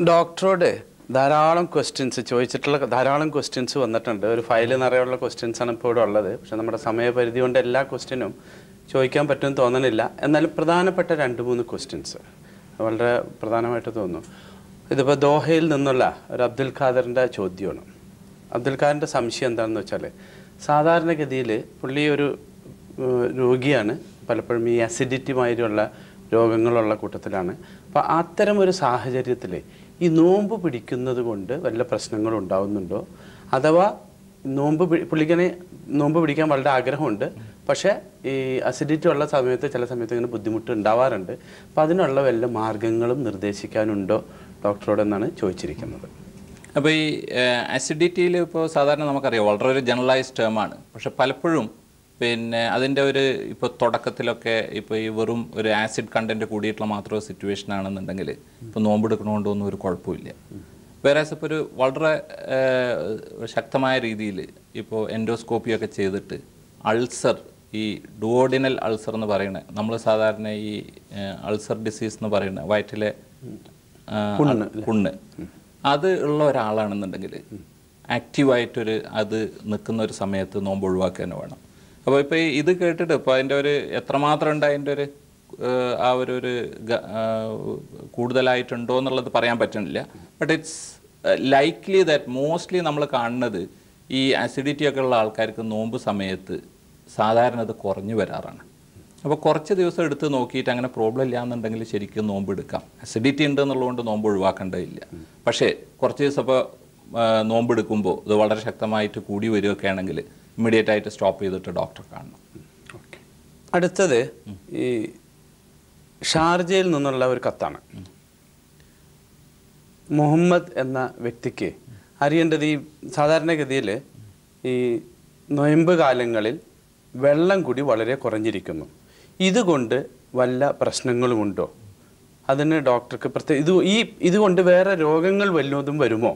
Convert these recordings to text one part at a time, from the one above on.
ഡോക്ടറോട് ധാരാളം ക്വസ്റ്റ്യൻസ് ചോദിച്ചിട്ടുള്ള ധാരാളം ക്വസ്റ്റ്യൻസ് വന്നിട്ടുണ്ട്. ഒരു ഫയൽ നിറയുള്ള ക്വസ്റ്റ്യൻസാണ് ഇപ്പോൾ ഇവിടെ ഉള്ളത്. പക്ഷെ നമ്മുടെ സമയപരിധി കൊണ്ട് എല്ലാ ക്വസ്റ്റ്യനും ചോദിക്കാൻ പറ്റുമെന്ന് തോന്നണില്ല. എന്നാലും പ്രധാനപ്പെട്ട 2-3 ക്വസ്റ്റ്യൻസ് വളരെ പ്രധാനമായിട്ട് തോന്നുന്നു. ഇതിപ്പോൾ ദോഹയിൽ നിന്നുള്ള ഒരു അബ്ദുൽ ഖാദറിൻ്റെ ചോദ്യമാണ്. അബ്ദുൽ ഖാദറിൻ്റെ സംശയം എന്താണെന്ന് വെച്ചാൽ, സാധാരണഗതിയിൽ പുള്ളി ഒരു രോഗിയാണ്, പലപ്പോഴും ഈ അസിഡിറ്റി മാതിരിയുള്ള രോഗങ്ങളുള്ള കൂട്ടത്തിലാണ്. അപ്പോൾ അത്തരം ഒരു സാഹചര്യത്തിൽ ഈ നോമ്പ് പിടിക്കുന്നത് കൊണ്ട് വല്ല പ്രശ്നങ്ങളും ഉണ്ടാകുന്നുണ്ടോ, അഥവാ പുള്ളിക്കനെ നോമ്പ് പിടിക്കാൻ വളരെ ആഗ്രഹമുണ്ട്, പക്ഷേ ഈ അസിഡിറ്റി ഉള്ള സമയത്ത് ചില സമയത്ത് ഇങ്ങനെ ബുദ്ധിമുട്ട് ഉണ്ടാവാറുണ്ട്. അപ്പോൾ അതിനുള്ള വല്ല മാർഗങ്ങളും നിർദ്ദേശിക്കാനുണ്ടോ ഡോക്ടറോട് എന്നാണ് ചോദിച്ചിരിക്കുന്നത്. അപ്പോൾ ഈ അസിഡിറ്റിയിൽ ഇപ്പോൾ സാധാരണ നമുക്കറിയാം വളരെ ഒരു ജനറലൈസ്ഡ് ടേമാണ്. പക്ഷെ പലപ്പോഴും പിന്നെ അതിൻ്റെ ഒരു ഇപ്പോൾ തുടക്കത്തിലൊക്കെ ഇപ്പോൾ ഈ വെറും ഒരു ആസിഡ് കണ്ടൻറ്റ് കൂടിയിട്ടുള്ള മാത്രം സിറ്റുവേഷൻ ആണെന്നുണ്ടെങ്കിൽ ഇപ്പോൾ നോമ്പെടുക്കണോണ്ടൊന്നും ഒരു കുഴപ്പമില്ല. വേറാസ് ഇപ്പോൾ ഒരു വളരെ ശക്തമായ രീതിയിൽ ഇപ്പോൾ എൻഡോസ്കോപ്പിയൊക്കെ ചെയ്തിട്ട് അൾസർ, ഈ ഡുവോഡിനൽ അൾസർ എന്ന് പറയുന്നത്, നമ്മൾ സാധാരണ ഈ അൾസർ ഡിസീസ് എന്ന് പറയുന്നത് വയറ്റിലെ പുണ്ണ്, അത് ഉള്ള ഒരാളാണെന്നുണ്ടെങ്കിൽ ആക്റ്റീവായിട്ടൊരു അത് നിൽക്കുന്ന ഒരു സമയത്ത് നോമ്പ് ഒഴിവാക്കുക തന്നെ വേണം. അപ്പോൾ ഇപ്പോൾ ഇത് കേട്ടിട്ട് ഇപ്പോൾ അതിൻ്റെ ഒരു എത്രമാത്രം ഉണ്ട്, അതിൻ്റെ ഒരു ആ ഒരു കൂടുതലായിട്ടുണ്ടോ എന്നുള്ളത് പറയാൻ പറ്റണില്ല. But it's likely that mostly നമ്മൾ കാണുന്നത് ഈ അസിഡിറ്റി ഒക്കെ ഉള്ള ആൾക്കാർക്ക് നോമ്പ് സമയത്ത് സാധാരണ അത് കുറഞ്ഞു വരാറാണ്. അപ്പോൾ കുറച്ച് ദിവസം എടുത്ത് നോക്കിയിട്ട് അങ്ങനെ പ്രോബ്ലം ഇല്ല എന്നുണ്ടെങ്കിൽ ശരിക്കും നോമ്പ് എടുക്കാം. അസിഡിറ്റി ഉണ്ട് എന്നുള്ളതുകൊണ്ട് നോമ്പ് ഒഴിവാക്കേണ്ടതില്ല. പക്ഷേ കുറച്ച് ദിവസം ഇപ്പോൾ നോമ്പ് എടുക്കുമ്പോൾ ഇത് വളരെ ശക്തമായിട്ട് കൂടി വരികയൊക്കെ ആണെങ്കിൽ ഇമ്മീഡിയറ്റ് ആയിട്ട് സ്റ്റോപ്പ് ചെയ്തിട്ട് ഡോക്ടറെ കാണണം. അടുത്തത് ഈ ഷാർജയിൽ നിന്നുള്ള ഒരു കത്താണ്. മുഹമ്മദ് എന്ന വ്യക്തിക്ക് അറിയേണ്ടത്, ഈ സാധാരണഗതിയിൽ ഈ നൊയമ്പ് കാലങ്ങളിൽ വെള്ളം കൂടി വളരെ കുറഞ്ഞിരിക്കുന്നു. ഇതുകൊണ്ട് വല്ല പ്രശ്നങ്ങളുമുണ്ടോ? അതിന് ഡോക്ടർക്ക് ഇതുകൊണ്ട് വേറെ രോഗങ്ങൾ വല്ലതും വരുമോ?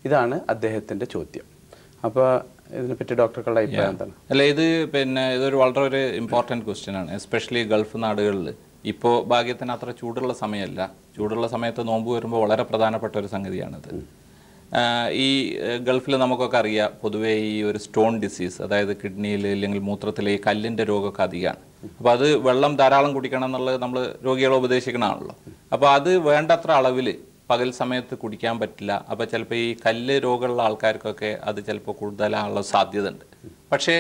ഇതാണ് അദ്ദേഹത്തിൻ്റെ ചോദ്യം. അപ്പോൾ ഇതിനെപ്പറ്റി ഡോക്ടർക്കുള്ള അഭിപ്രായം എന്താണ്? അല്ല, ഇതൊരു വളരെ ഒരു ഇമ്പോർട്ടൻറ്റ് ക്വസ്റ്റ്യൻ ആണ്. എസ്പെഷ്യലി ഗൾഫ് നാടുകളിൽ ഇപ്പോൾ ഭാഗ്യത്തിന് അത്ര ചൂടുള്ള സമയമല്ല. ചൂടുള്ള സമയത്ത് നോമ്പ് വരുമ്പോൾ വളരെ പ്രധാനപ്പെട്ട ഒരു സംഗതിയാണിത്. ഈ ഗൾഫിൽ നമുക്കൊക്കെ അറിയാം, പൊതുവേ ഈ ഒരു സ്റ്റോൺ ഡിസീസ്, അതായത് കിഡ്നിയിൽ അല്ലെങ്കിൽ മൂത്രത്തിൽ ഈ കല്ലിൻ്റെ രോഗമൊക്കെ അധികമാണ്. അപ്പോൾ അത് വെള്ളം ധാരാളം കുടിക്കണം എന്നുള്ളത് നമ്മൾ രോഗികളെ ഉപദേശിക്കണമാണല്ലോ. അപ്പോൾ അത് വേണ്ടത്ര അളവിൽ പകൽ സമയത്ത് കുടിക്കാൻ പറ്റില്ല. അപ്പോൾ ചിലപ്പോൾ ഈ കല്ല് രോഗമുള്ള ആൾക്കാർക്കൊക്കെ അത് ചിലപ്പോൾ കൂടുതലാണുള്ള സാധ്യത ഉണ്ട്. പക്ഷേ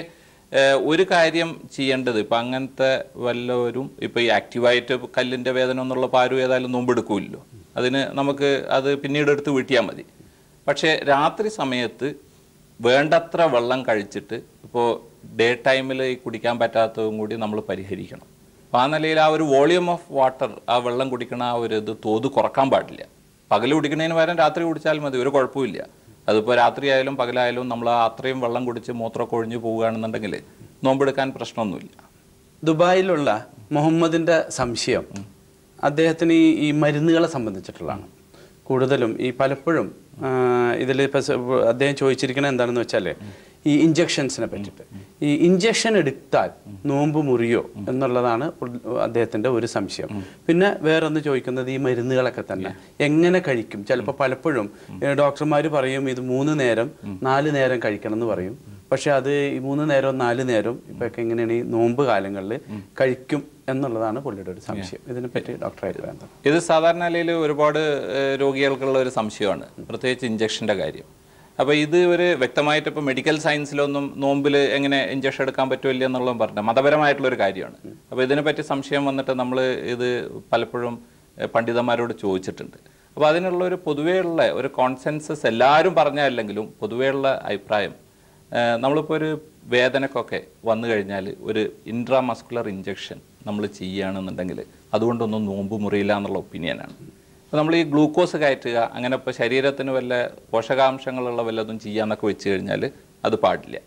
ഒരു കാര്യം ചെയ്യേണ്ടത്, ഇപ്പം അങ്ങനത്തെ വല്ലവരും ഇപ്പോൾ ഈ ആക്റ്റീവായിട്ട് കല്ലിൻ്റെ വേദന എന്നുള്ള പാരും ഏതായാലും നോമ്പെടുക്കില്ലല്ലോ, അതിന് നമുക്ക് അത് പിന്നീട് എടുത്ത് വീട്ടിയാൽ മതി. പക്ഷേ രാത്രി സമയത്ത് വേണ്ടത്ര വെള്ളം കഴിച്ചിട്ട് ഇപ്പോൾ ഡേ ടൈമിൽ കുടിക്കാൻ പറ്റാത്തതും കൂടി നമ്മൾ പരിഹരിക്കണം. അപ്പോൾ ആ നിലയിൽ ആ ഒരു വോളിയം ഓഫ് വാട്ടർ, ആ വെള്ളം കുടിക്കണ ആ ഒരു തോത് കുറക്കാൻ പാടില്ല. പകൽ കുടിക്കുന്നതിന് പകരം രാത്രി കുടിച്ചാൽ മതി, ഒരു കുഴപ്പമില്ല. അതിപ്പോൾ രാത്രി ആയാലും പകലായാലും നമ്മൾ അത്രയും വെള്ളം കുടിച്ച് മൂത്രമൊക്കെ ഒഴിഞ്ഞു പോവുകയാണെന്നുണ്ടെങ്കിൽ നോമ്പെടുക്കാൻ പ്രശ്നമൊന്നുമില്ല. ദുബായിലുള്ള മുഹമ്മദിൻ്റെ സംശയം അദ്ദേഹത്തിന് ഈ മരുന്നുകളെ സംബന്ധിച്ചിട്ടുള്ളതാണ്. കൂടുതലും ഈ പലപ്പോഴും ഇതിൽ ഇപ്പോൾ അദ്ദേഹം ചോദിച്ചിരിക്കുന്നത് എന്താണെന്ന് വെച്ചാൽ ഈ ഇഞ്ചക്ഷൻസിനെ പറ്റിയിട്ട്, ഈ ഇഞ്ചക്ഷൻ എടുത്താൽ നോമ്പ് മുറിയോ എന്നുള്ളതാണ് അദ്ദേഹത്തിൻ്റെ ഒരു സംശയം. പിന്നെ വേറൊന്ന് ചോദിക്കുന്നത് ഈ മരുന്നുകളൊക്കെ തന്നെ എങ്ങനെ കഴിക്കും. ചിലപ്പോൾ പലപ്പോഴും ഡോക്ടർമാർ പറയും ഇത് 3 നേരം 4 നേരം കഴിക്കണം എന്ന് പറയും. പക്ഷെ അത് ഈ 3 നേരവും 4 നേരവും ഇപ്പൊക്കെ എങ്ങനെയാണ് ഈ നോമ്പ് കാലങ്ങളിൽ കഴിക്കും എന്നുള്ളതാണ് പുള്ളിയുടെ ഒരു സംശയം. ഇതിനെപ്പറ്റി ഡോക്ടറായിട്ട് വേണ്ട. ഇത് സാധാരണ നിലയിൽ ഒരുപാട് രോഗികൾക്കുള്ള ഒരു സംശയമാണ്, പ്രത്യേകിച്ച് ഇഞ്ചക്ഷൻ്റെ കാര്യം. അപ്പോൾ ഇത് ഒരു വ്യക്തമായിട്ട് ഇപ്പോൾ മെഡിക്കൽ സയൻസിലൊന്നും നോമ്പിൽ എങ്ങനെ ഇഞ്ചക്ഷൻ എടുക്കാൻ പറ്റില്ല എന്നുള്ളതും പറഞ്ഞത് മതപരമായിട്ടുള്ളൊരു കാര്യമാണ്. അപ്പോൾ ഇതിനെപ്പറ്റി സംശയം വന്നിട്ട് നമ്മൾ ഇത് പലപ്പോഴും പണ്ഡിതന്മാരോട് ചോദിച്ചിട്ടുണ്ട്. അപ്പോൾ അതിനുള്ളൊരു പൊതുവെയുള്ള ഒരു കോൺസെൻസസ് എല്ലാവരും പറഞ്ഞല്ലെങ്കിലും പൊതുവെയുള്ള അഭിപ്രായം, നമ്മളിപ്പോൾ ഒരു വേദനക്കൊക്കെ വന്നു കഴിഞ്ഞാൽ ഒരു ഇൻട്രാമസ്കുലർ ഇഞ്ചക്ഷൻ നമ്മൾ ചെയ്യുകയാണെന്നുണ്ടെങ്കിൽ അതുകൊണ്ടൊന്നും നോമ്പ് മുറിയില്ല എന്നുള്ള ഒപ്പീനിയനാണ്. അപ്പോൾ നമ്മൾ ഈ ഗ്ലൂക്കോസ് കയറ്റുക, അങ്ങനെ ഇപ്പോൾ ശരീരത്തിന് വല്ല പോഷകാംശങ്ങളുള്ള വല്ലതും ചെയ്യാമെന്നൊക്കെ വെച്ച് കഴിഞ്ഞാൽ അത് പാടില്ല.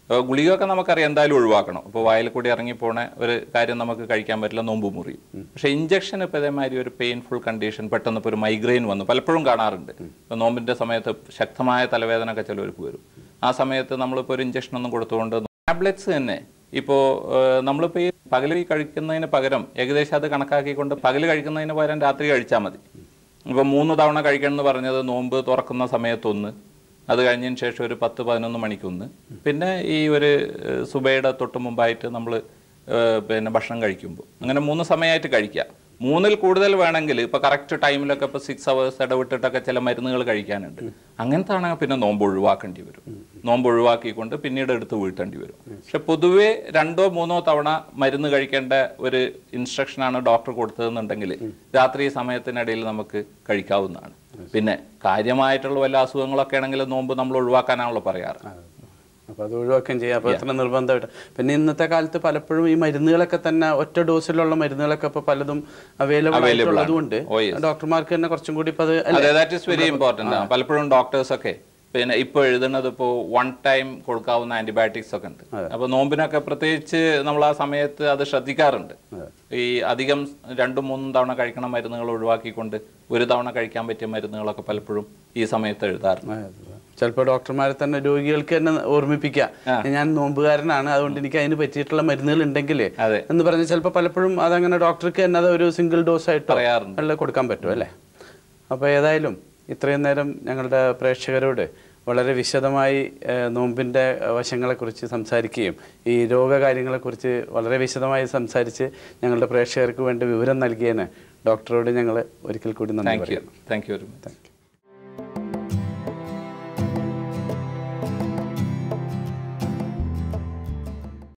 അപ്പോൾ ഗുളികയൊക്കെ നമുക്കറിയാം എന്തായാലും ഒഴിവാക്കണം. ഇപ്പോൾ വായിൽ കൂടി ഇറങ്ങിപ്പോണ ഒരു കാര്യം നമുക്ക് കഴിക്കാൻ പറ്റില്ല, നോമ്പ് മുറിയും. പക്ഷേ ഇഞ്ചക്ഷൻ ഇപ്പോൾ ഇതേമാതിരി ഒരു പെയിൻഫുൾ കണ്ടീഷൻ, പെട്ടെന്ന് ഇപ്പോൾ ഒരു മൈഗ്രെയിൻ വന്നു, പലപ്പോഴും കാണാറുണ്ട്. ഇപ്പോൾ നോമ്പിൻ്റെ സമയത്ത് ശക്തമായ തലവേദന ഒക്കെ ചിലവർക്ക് വരും. ആ സമയത്ത് നമ്മളിപ്പോൾ ഒരു ഇഞ്ചക്ഷനൊന്നും കൊടുത്തുകൊണ്ട് ടാബ്ലറ്റ്സ് തന്നെ ഇപ്പോൾ നമ്മളിപ്പോൾ ഈ പകൽ കഴിക്കുന്നതിന് പകരം ഏകദേശം അത് കണക്കാക്കിക്കൊണ്ട് പകൽ കഴിക്കുന്നതിന് പകരം രാത്രി കഴിച്ചാൽ മതി. ഇപ്പോൾ 3 തവണ കഴിക്കണം എന്ന് പറഞ്ഞത് നോമ്പ് തുറക്കുന്ന സമയത്തൊന്ന്, അത് കഴിഞ്ഞതിന് ശേഷം ഒരു 10-11 മണിക്കൊന്ന്, പിന്നെ ഈ ഒരു സുബയുടെ തൊട്ട് മുമ്പായിട്ട് നമ്മൾ പിന്നെ ഭക്ഷണം കഴിക്കുമ്പോൾ, അങ്ങനെ 3 സമയമായിട്ട് കഴിക്കുക. 3-ൽ കൂടുതൽ വേണമെങ്കിൽ ഇപ്പോൾ കറക്റ്റ് ടൈമിലൊക്കെ ഇപ്പോൾ 6 hours ഇടവിട്ടിട്ടൊക്കെ ചില മരുന്നുകൾ കഴിക്കാനുണ്ട്. അങ്ങനത്തെ ആണെങ്കിൽ പിന്നെ നോമ്പ് ഒഴിവാക്കേണ്ടി വരും. നോമ്പ് ഒഴിവാക്കിക്കൊണ്ട് പിന്നീട് എടുത്ത് വീട്ടേണ്ടി വരും. പക്ഷെ പൊതുവേ 2-3 തവണ മരുന്ന് കഴിക്കേണ്ട ഒരു ഇൻസ്ട്രക്ഷനാണ് ഡോക്ടർ കൊടുത്തതെന്നുണ്ടെങ്കിൽ രാത്രി സമയത്തിനിടയിൽ നമുക്ക് കഴിക്കാവുന്നതാണ്. പിന്നെ കാര്യമായിട്ടുള്ള വല്ല അസുഖങ്ങളൊക്കെ ആണെങ്കിൽ നോമ്പ് നമ്മൾ ഒഴിവാക്കാനാണല്ലോ പറയാറ്. അപ്പോൾ അത് ഒഴിവാക്കുകയും ചെയ്യാം. അപ്പോൾ എത്ര നിർബന്ധമായിട്ട്. പിന്നെ ഇന്നത്തെ കാലത്ത് പലപ്പോഴും ഈ മരുന്നുകളൊക്കെ തന്നെ ഒറ്റ ഡോസിലുള്ള മരുന്നുകളൊക്കെ ഇപ്പോൾ പലതും അവൈലബിൾ ആയിട്ടുള്ളതുകൊണ്ട് ഡോക്ടർമാർക്ക് തന്നെ കുറച്ചും കൂടി ഇപ്പോൾ ദാറ്റ് ഈസ് വെരി ഇമ്പോർട്ടൻ്റ്. പലപ്പോഴും ഡോക്ടേഴ്സൊക്കെ പിന്നെ ഇപ്പോൾ എഴുതുന്നത് ഇപ്പോൾ 1 ടൈം കൊടുക്കാവുന്ന ആന്റിബയോട്ടിക്സ് ഒക്കെ ഉണ്ട്. അപ്പോൾ നോമ്പിനൊക്കെ പ്രത്യേകിച്ച് നമ്മൾ ആ സമയത്ത് അത് ശ്രദ്ധിക്കാറുണ്ട്. ഈ അധികം 2-3 തവണ കഴിക്കണ മരുന്നുകൾ ഒഴിവാക്കിക്കൊണ്ട് 1 തവണ കഴിക്കാൻ പറ്റിയ മരുന്നുകളൊക്കെ പലപ്പോഴും ഈ സമയത്ത് എഴുതാറുണ്ട്. ചിലപ്പോൾ ഡോക്ടർമാരെ തന്നെ രോഗികൾക്ക് തന്നെ ഓർമ്മിപ്പിക്കുക, ഞാൻ നോമ്പുകാരനാണ്, അതുകൊണ്ട് എനിക്ക് അതിന് പറ്റിയിട്ടുള്ള മരുന്നുകൾ ഉണ്ടെങ്കിൽ എന്ന് പറഞ്ഞ് ചിലപ്പോൾ പലപ്പോഴും അതങ്ങനെ ഡോക്ടർക്ക് തന്നെ അത് ഒരു സിംഗിൾ ഡോസ് ആയിട്ട് പറയാറുണ്ട് കൊടുക്കാൻ പറ്റും അല്ലേ. അപ്പോൾ ഏതായാലും ഇത്രയും നേരം ഞങ്ങളുടെ പ്രേക്ഷകരോട് വളരെ വിശദമായി നോമ്പിൻ്റെ വശങ്ങളെക്കുറിച്ച് സംസാരിക്കുകയും ഈ രോഗകാര്യങ്ങളെക്കുറിച്ച് വളരെ വിശദമായി സംസാരിച്ച് ഞങ്ങളുടെ പ്രേക്ഷകർക്ക് വേണ്ടി വിവരം നൽകിയതിന് ഡോക്ടറോട് ഞങ്ങൾ ഒരിക്കൽ കൂടി നന്ദി പറയുന്നു. Thank you very much.